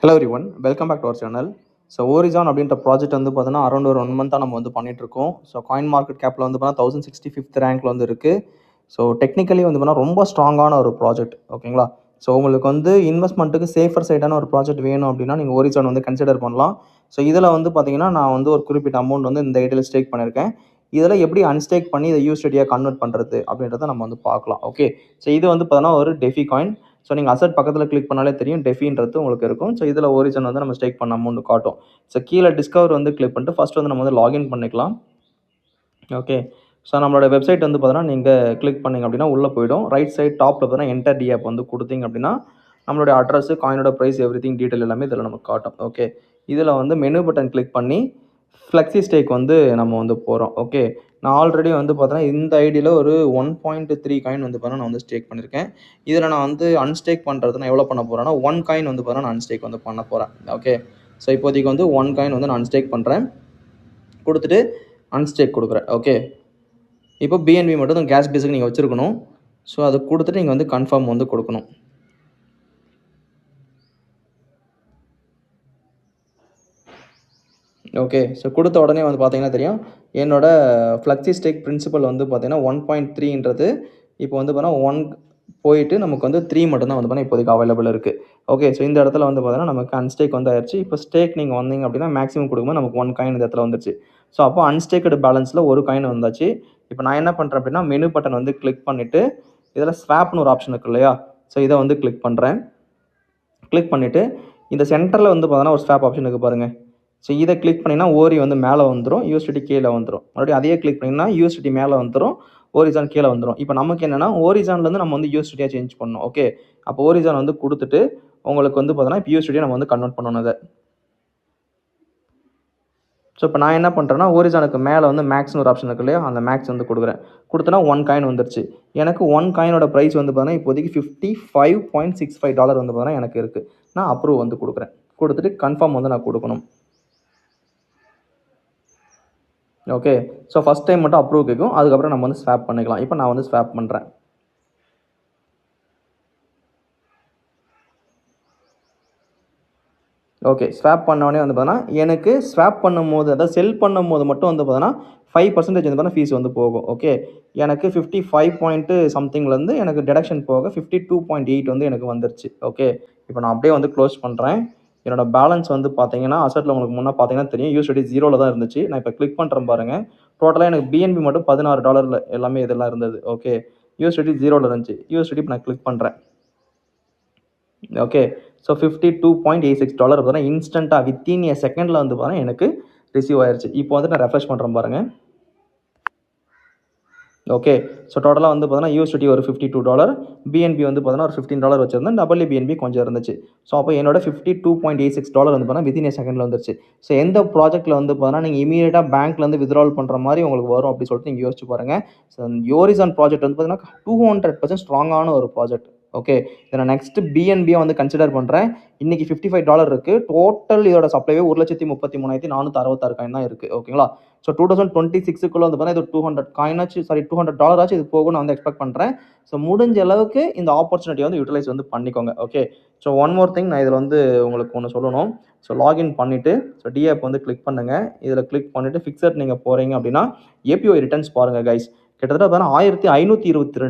Hello everyone, welcome back to our channel. So ஓரிஜான் அப்படின்ற project வந்து பார்த்தீங்கன்னா அரௌண்ட் ஒரு 1 மந்த்தாக நம்ம வந்து பண்ணிகிட்ருக்கோம். ஸோ காயின் மார்க்கெட் கேப்பில் வந்து பார்த்தீங்கன்னா 1065th ரேங்க்கில் வந்து இருக்குது. ஸோ டெக்னிக்கலி வந்து பார்த்தீங்கன்னா ரொம்ப ஸ்ட்ராங்கான ஒரு ப்ராஜெக்ட், ஓகேங்களா. ஸோ உங்களுக்கு வந்து இன்வெஸ்ட்மெண்ட்டுக்கு சேஃபர் சைடான ஒரு ப்ராஜெக்ட் வேணும் அப்படின்னா நீங்கள் ஓரிஜான் வந்து கன்சிடர் பண்ணலாம். ஸோ இதில் வந்து பார்த்தீங்கன்னா நான் வந்து ஒரு குறிப்பிட்ட அமௌண்ட் வந்து இந்த ஐடியில் ஸ்டேக் பண்ணியிருக்கேன். இதில் எப்படி அன்ஸ்டேக் பண்ணி இதை யூஎஸ்டியாக கன்வெர்ட் பண்ணுறது அப்படின்றத நம்ம வந்து பார்க்கலாம். ஓகே, ஸோ இது வந்து பார்த்தீங்கன்னா ஒரு டெஃபி காயின். ஸோ நீங்கள் அசட் பக்கத்தில் கிளிக் பண்ணாலே தெரியும் டெஃபின்றது உங்களுக்கு இருக்கும். ஸோ இதில் ஓரிஜின் வந்து நம்ம ஸ்டேக் பண்ண அமௌண்ட் காட்டும். ஸோ கீழே டிஸ்கவர் வந்து கிளிக் பண்ணிட்டு ஃபஸ்ட் வந்து நம்ம வந்து லாகின் பண்ணிக்கலாம். ஓகே, ஸோ நம்மளோட வெப்சைட் வந்து பார்த்தீங்கன்னா நீங்கள் கிளிக் பண்ணிங்க அப்படின்னா உள்ளே போய்டும். ரைட் சைட் டாப்பில் பார்த்தீங்கன்னா என்டர் டி ஆப் வந்து கொடுத்தீங்க அப்படின்னா நம்மளுடைய அட்ரஸ், காயினோட ப்ரைஸ், எவ்ரிதிங் டீட்டெயில் எல்லாமே இதில் நமக்கு காட்டும். ஓகே, இதில் வந்து மெனு பட்டன் கிளிக் பண்ணி ஃப்ளெக்ஸி ஸ்டேக் வந்து நம்ம வந்து போகிறோம். ஓகே, நான் ஆல்ரெடி வந்து பார்த்தீங்கன்னா இந்த ஐடியில் ஒரு 1.3 காயின் வந்து பார்த்தீங்கன்னா நான் வந்து ஸ்டேக் பண்ணியிருக்கேன். இதில் நான் வந்து அன்ஸ்டேக் பண்ணுறது நான் எவ்வளோ பண்ண போகிறேன்னா 1 காயின் வந்து பார்த்தீங்கன்னா நான் அன்ஸ்டேக் வந்து பண்ண போகிறேன். ஓகே, ஸோ இப்போதைக்கு வந்து 1 காயின் வந்து நான் அன்ஸ்டேக் பண்ணுறேன். கொடுத்துட்டு அன்ஸ்டேக் கொடுக்குறேன். ஓகே, இப்போ பிஎன்பி மட்டும் தான் கேஷ் பேஸுக்கு நீங்கள் வச்சுருக்கணும். ஸோ அதை கொடுத்துட்டு நீங்கள் வந்து கன்ஃபார்ம் வந்து கொடுக்கணும். ஓகே, ஸோ கொடுத்த உடனே வந்து பார்த்தீங்கன்னா தெரியும் என்னோட ஃப்ளெக்ஸி ஸ்டேக் பிரின்சிபல் வந்து பார்த்தீங்கன்னா 1.3ன்றது இப்போ வந்து பார்த்தீங்கன்னா 1 போயிட்டு நமக்கு வந்து 3 மட்டும்தான் வந்து பார்த்தீங்கன்னா இப்போதைக்கு அவைலபிள் இருக்குது. ஓகே, ஸோ இந்த இடத்துல வந்து பார்த்தீங்கன்னா நமக்கு அன்ஸ்டேக் வந்து ஆயிடுச்சு. இப்போ ஸ்டேக் நீங்கள் வந்தீங்க அப்படின்னா மேக்ஸிமம் கொடுக்கும்போது நமக்கு 1 காயின் இந்த இடத்துல வந்துருச்சு. ஸோ அப்போ அன்ஸ்டேக்கடு பேலன்ஸில் ஒரு காயின் வந்தாச்சு. இப்போ நான் என்ன பண்ணுறேன் அப்படின்னா மெனு பட்டன் வந்து கிளிக் பண்ணிவிட்டு இதில் ஸ்வாப்னு ஒரு ஆப்ஷன் இருக்குது இல்லையா, ஸோ இதை வந்து கிளிக் பண்ணுறேன். கிளிக் பண்ணிவிட்டு இந்த சென்டரில் வந்து பார்த்தீங்கன்னா ஒரு ஸ்வாப் ஆப்ஷன் இருக்குது பாருங்கள். ஸோ இதை கிளிக் பண்ணிங்கன்னா ஓரி வந்து மேலே வந்துடும், யூஎஸ்டிடி கீழே வந்துடும். மறுபடியும் அதையே கிளிக் பண்ணிங்கன்னா யூஎஸ்டிடி மேலே வந்துடும், ஓரிஜான் கீழே வந்துடும். இப்போ நமக்கு என்னென்னா ஓரிஜான்லேருந்து நம்ம வந்து யூஎஸ்டிடியாக சேஞ்ச் பண்ணணும். ஓகே, அப்போ ஓரிஜான் வந்து கொடுத்துட்டு உங்களுக்கு வந்து பார்த்தோன்னா இப்போ யூஎஸ்டிடியாக நம்ம வந்து கன்வெர்ட் பண்ணணும் அதை. ஸோ இப்போ நான் என்ன பண்ணுறேன்னா ஓரிஜானுக்கு மேலே வந்து மேக்ஸ்னு ஒரு ஆப்ஷன் இருக்குது இல்லையா, அந்த மேக்ஸ் வந்து கொடுக்குறேன். கொடுத்தனா 1 காயின் வந்துருச்சு. எனக்கு 1 காயினோட ப்ரைஸ் வந்து பார்த்தீங்கன்னா இப்போதைக்கு $55.65 வந்து பார்த்தீங்கன்னா எனக்கு இருக்குது. நான் அப்ரூவ் வந்து கொடுக்குறேன். கொடுத்துட்டு கன்ஃபார்ம் வந்து நான் கொடுக்கணும். ஓகே, ஸோ ஃபஸ்ட் டைம் மட்டும் அப்ரூவ் கேட்கும், அதுக்கப்புறம் நம்ம வந்து ஸ்வாப் பண்ணிக்கலாம். இப்போ நான் வந்து ஸ்வாப் பண்ணுறேன். ஓகே, ஸ்வாப் பண்ணோடனே வந்து பார்த்தீங்கன்னா எனக்கு ஸ்வாப் பண்ணும்போது அதாவது செல் பண்ணும்போது மட்டும் வந்து பார்த்தீங்கன்னா 5% வந்து பார்த்தீங்கன்னா ஃபீஸ் வந்து போகும். ஓகே, எனக்கு 55 பாயிண்ட்டு சம்திங்லேருந்து எனக்கு டிடக்ஷன் போக 52.8 வந்து எனக்கு வந்துருச்சு. ஓகே, இப்போ நான் அப்படியே வந்து க்ளோஸ் பண்ணுறேன். என்னோட பேலன்ஸ் வந்து பார்த்தீங்கன்னா அசட்டில் உங்களுக்கு முன்னே பார்த்தீங்கன்னா தெரியும் யூஎஸ்டிடி 0ல் தான் இருந்துச்சு. நான் இப்போ கிளிக் பண்ணுறேன் பாருங்கள். டோட்டலாக எனக்கு பிஎன்பி மட்டும் $16 எல்லாமே இதெல்லாம் இருந்தது. ஓகே, யூஎஸ்டிடி 0ல் இருந்துச்சு. யூஎஸ்டிடி இப்போ நான் கிளிக் பண்ணுறேன். ஓகே, ஸோ $52.86 பார்த்தீங்கன்னா இன்ஸ்டண்ட்டாக வித்தின் எ செகண்டில் வந்து பார்த்தீங்கன்னா எனக்கு ரிசீவ் ஆயிடுச்சு. இப்போ வந்து நான் ரெஃப்ரெஷ் பண்ணுறேன் பாருங்கள். ஓகே, ஸோ டோட்டலாக வந்து பார்த்தீங்கன்னா யூஎஸ்டிடி ஒரு $52, பிஎன்பி வந்து பார்த்தீங்கன்னா ஒரு $15 வச்சிருந்தேன். டபுள்யூ பிஎன்பி கொஞ்சம் இருந்துச்சு. ஸோ அப்போ என்னோட $52.86 வந்து பார்த்தீங்கன்னா வித்தின் எ செகண்டில் வந்துருச்சு. ஸோ எந்த ப்ராஜெக்ட்டில் வந்து பார்த்தீங்கன்னா நீங்கள் இமீடியட்டாக பேங்க்லேருந்து வித்ட்ராவல் பண்ணுற மாதிரி உங்களுக்கு வரும் அப்படின்னு சொல்லிட்டு நீங்கள் யோசிச்சு பாருங்கள். ஸோ ஓரிஜான் ப்ராஜெக்ட் வந்து பார்த்தீங்கன்னா 200% ஸ்ட்ராங்கான ஒரு ப்ராஜெக்ட். ஓகே, இதை நான் நெக்ஸ்ட் பிஎன்பியை வந்து கன்சிடர் பண்ணுறேன். இன்றைக்கி $55 இருக்குது. டோட்டல் இதோட சப்ளைவே 1,33,466 காயின் தான் இருக்குது. ஓகேங்களா, ஸோ 2026க்குள்ளே வந்து பார்த்தீங்கன்னா இது 200 காயினாச்சு $200 ஆச்சு இது போகும் நான் வந்து எக்ஸ்பெக்ட் பண்ணுறேன். ஸோ முடிஞ்ச அளவுக்கு இந்த ஆப்பர்ச்சுனிட்டியை வந்து யூட்டிலைஸ் வந்து பண்ணிக்கோங்க. Okay, so one more thing நான் இதில் வந்து உங்களுக்கு ஒன்று சொல்லணும். ஸோ லாகின் பண்ணிவிட்டு ஸோ டிஆப் வந்து கிளிக் பண்ணுங்கள். இதில் கிளிக் பண்ணிவிட்டு ஃபிக்ஸட் நீங்கள் போகிறீங்க அப்படின்னா ஏபிஒய் ரிட்டர்ன்ஸ் பாருங்கள் கைஸ். கிட்டத்தட்ட பார்த்தீங்கன்னா 1522